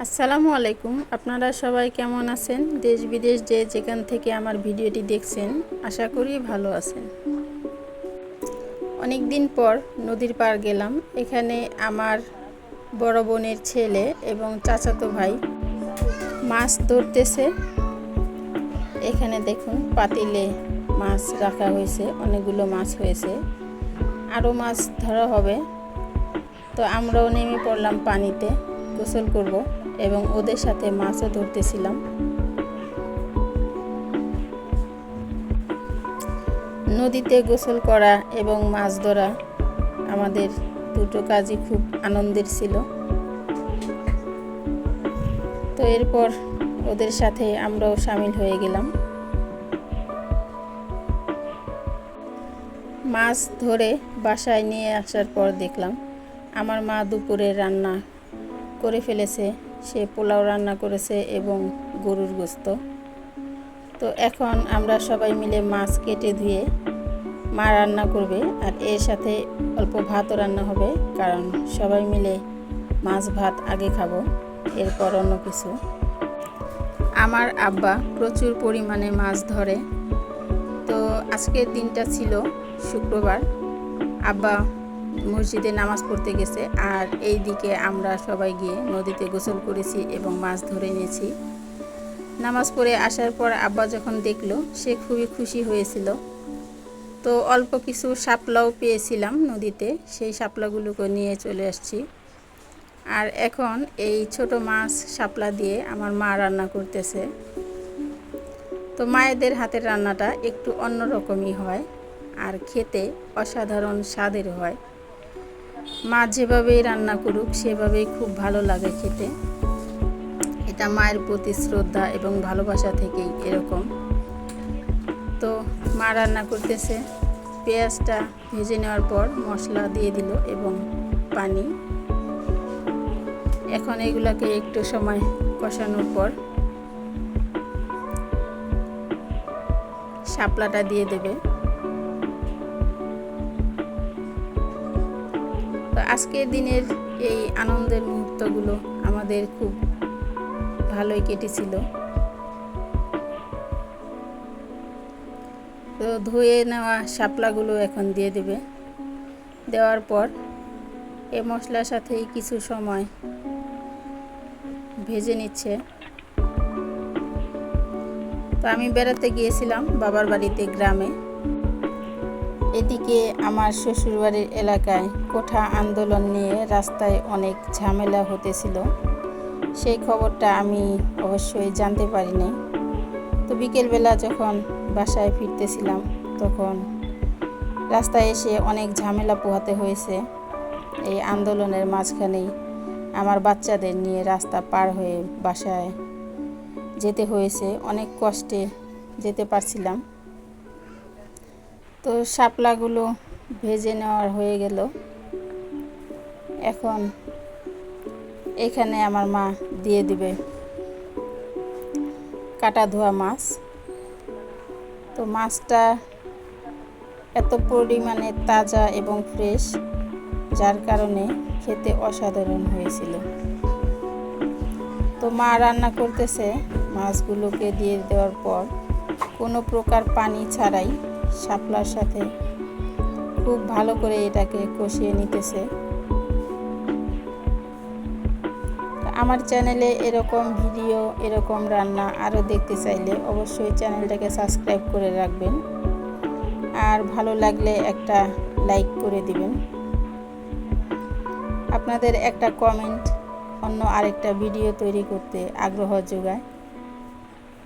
আসসালামু আলাইকুম। আপনারা সবাই কেমন আছেন? দেশ বিদেশ যে যেখান থেকে আমার ভিডিওটি দেখছেন, আশা করি ভালো আছেন। অনেক দিন পর নদীর পার গেলাম। এখানে আমার বড় বোনের ছেলে এবং চাচাতো ভাই মাছ ধরতেছে। এখানে দেখুন পাতিলে মাছ রাখা হয়েছে, অনেকগুলো মাছ হয়েছে, আরও মাছ ধরা হবে। তো আমরাও নেমে পড়লাম পানিতে, গোসল করব এবং ওদের সাথে মাছও ধরতেছিলাম। নদীতে গোসল করা এবং মাছ ধরা আমাদের দুটো কাজই খুব আনন্দের ছিল। তো এরপর ওদের সাথে আমরাও সামিল হয়ে গেলাম। মাছ ধরে বাসায় নিয়ে আসার পর দেখলাম আমার মা দুপুরে রান্না করে ফেলেছে। সে পোলাও রান্না করেছে এবং গরুর গোশত। তো এখন আমরা সবাই মিলে মাছ কেটে ধুয়ে মা রান্না করবে, আর এর সাথে অল্প ভাতও রান্না হবে, কারণ সবাই মিলে মাছ ভাত আগে খাবো, এরপর অন্য কিছু। আমার আব্বা প্রচুর পরিমাণে মাছ ধরে। তো আজকের দিনটা ছিল শুক্রবার। আব্বা মসজিদে নামাজ পড়তে গেছে, আর এই দিকে আমরা সবাই গিয়ে নদীতে গোসল করেছি এবং মাছ ধরে নিয়েছি। নামাজ পড়ে আসার পর আব্বা যখন দেখলো, সে খুবই খুশি হয়েছিল। তো অল্প কিছু শাপলাও পেয়েছিলাম নদীতে, সেই শাপলাগুলোকে নিয়ে চলে আসছি। আর এখন এই ছোট মাছ শাপলা দিয়ে আমার মা রান্না করতেছে। তো মায়েদের হাতের রান্নাটা একটু অন্যরকমই হয়, আর খেতে অসাধারণ স্বাদের হয়। মা যেভাবেই রান্না করুক সেভাবেই খুব ভালো লাগে খেতে। এটা মায়ের প্রতি শ্রদ্ধা এবং ভালোবাসা থেকেই এরকম। তো মা রান্না করতেছে। পেঁয়াজটা ভেজে নেওয়ার পর মশলা দিয়ে দিল এবং পানি। এখন এগুলাকে একটু সময় কষানোর পর শাপলাটা দিয়ে দেবে। তো আজকের দিনের এই আনন্দের মুহূর্তগুলো আমাদের খুব ভালোই কেটেছিল। তো ধুয়ে নেওয়া শাপলাগুলো এখন দিয়ে দেবে। দেওয়ার পর এই মশলার সাথেই কিছু সময় ভেজে নিচ্ছে। তো আমি বেড়াতে গিয়েছিলাম বাবার বাড়িতে গ্রামে। এদিকে আমার শ্বশুরবাড়ির এলাকায় কোঠা আন্দোলন নিয়ে রাস্তায় অনেক ঝামেলা হতেছিল। সেই খবরটা আমি অবশ্যই জানতে পারিনি। তো বিকেলবেলা যখন বাসায় ফিরতেছিলাম, তখন রাস্তায় এসে অনেক ঝামেলা পোহাতে হয়েছে। এই আন্দোলনের মাঝখানেই আমার বাচ্চাদের নিয়ে রাস্তা পার হয়ে বাসায় যেতে হয়েছে। অনেক কষ্টে যেতে পারছিলাম। তো শাপলাগুলো ভেজে নেওয়ার হয়ে গেল। এখন এখানে আমার মা দিয়ে দিবে কাটা ধোয়া মাছ। তো মাছটা এত পরিমাণে তাজা এবং ফ্রেশ, যার কারণে খেতে অসাধারণ হয়েছিল। তো মা রান্না করতেছে। মাছগুলোকে দিয়ে দেওয়ার পর কোনো প্রকার পানি ছাড়াই শাপলার সাথে খুব ভালো করে এটাকে কষিয়ে নিতেছে। আমার চ্যানেলে এরকম ভিডিও, এরকম রান্না আরও দেখতে চাইলে অবশ্যই চ্যানেলটাকে সাবস্ক্রাইব করে রাখবেন, আর ভালো লাগলে একটা লাইক করে দিবেন। আপনাদের একটা কমেন্ট অন্য আরেকটা ভিডিও তৈরি করতে আগ্রহ যোগায়।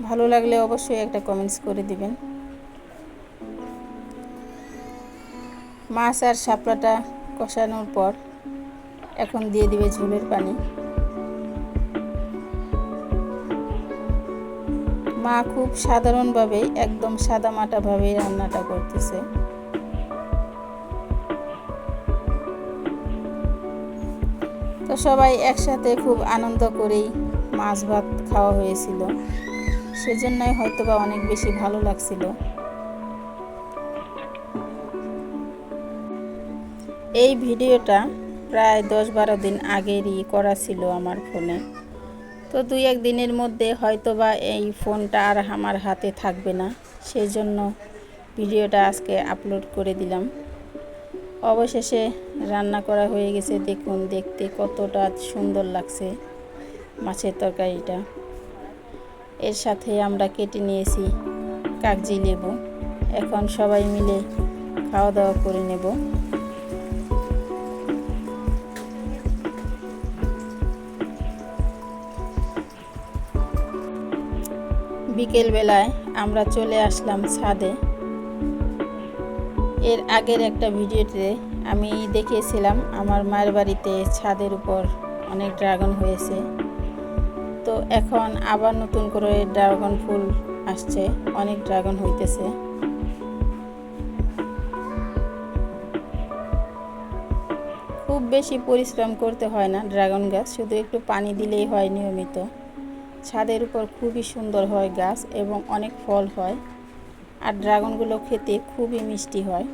ভালো লাগলে অবশ্যই একটা কমেন্টস করে দিবেন। মাছ আর শাপলাটা কষানোর পর এখন দিয়ে দিবে ঝোলের পানি। মা খুব সাধারণভাবেই, একদম সাদামাটাভাবেই রান্নাটা করতেছে। তো সবাই একসাথে খুব আনন্দ করেই মাছ ভাত খাওয়া হয়েছিল, সেজন্যই হয়তোবা অনেক বেশি ভালো লাগছিল। এই ভিডিওটা প্রায় 10-12 দিন আগেরই করা ছিল আমার ফোনে। তো 2-1 দিনের মধ্যে হয়তোবা এই ফোনটা আর আমার হাতে থাকবে না, সেই জন্য ভিডিওটা আজকে আপলোড করে দিলাম। অবশেষে রান্না করা হয়ে গেছে, দেখুন দেখতে কতটা সুন্দর লাগছে মাছের তরকারিটা। এর সাথে আমরা কেটে নিয়েছি কাগজি লেবু। এখন সবাই মিলে খাওয়া দাওয়া করে নেব। বিকেলবেলায় আমরা চলে আসলাম ছাদে। এর আগের একটা ভিডিওতে আমি দেখিয়েছিলাম আমার মায়ের বাড়িতে ছাদের উপর অনেক ড্রাগন হয়েছে। তো এখন আবার নতুন করে ড্রাগন ফুল আসছে, অনেক ড্রাগন হইতেছে। খুব বেশি পরিশ্রম করতে হয় না ড্রাগন গাছ, শুধু একটু পানি দিলেই হয় নিয়মিত। ছাদের উপর খুবই সুন্দর হয় গাছ এবং অনেক ফল হয়, আর ড্রাগনগুলো খেতে খুবই মিষ্টি হয়।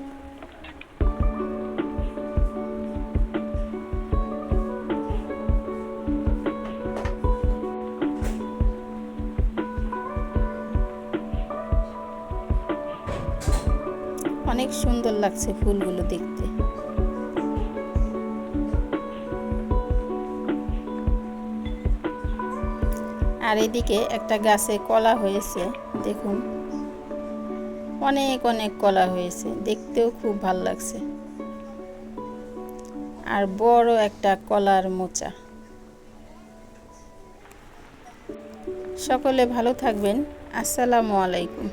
অনেক সুন্দর লাগছে ফুলগুলো দেখতে। আর এদিকে একটা গাছে কলা হয়েছে, দেখুন অনেক অনেক কলা হয়েছে, দেখতেও খুব ভালো লাগছে। আর বড় একটা কলার মোচা। সকলে ভালো থাকবেন। আসসালামু আলাইকুম।